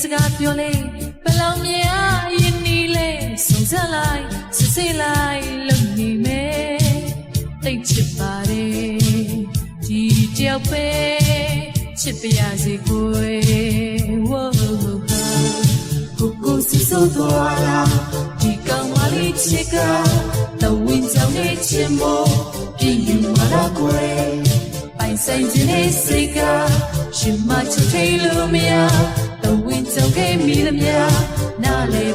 စကားပြောလေဘယ်လောက်မြင်အားယဉ်နီလဲစုံစမ်းလိုက်စစ်စစ်လိုက်လုံနေမယ်တိတ်ချစ်ပါတယ်ဒီတယောက်ပဲချစ်ပြရစီကိုဝိုးကိုစီဆိုတော်လာဒီကောင်မလေးချစ်ကတဝင်းကြောင့်လေးချင်မို့ပြည့်ယူမလာကွယ်ပိုင်ဆိုင်ခြင်းနဲ့စိတ်ကရှင်မချစ်ထိလို့မရတဝင်းကြောင့်ခဲ့မိသမျှနားလေ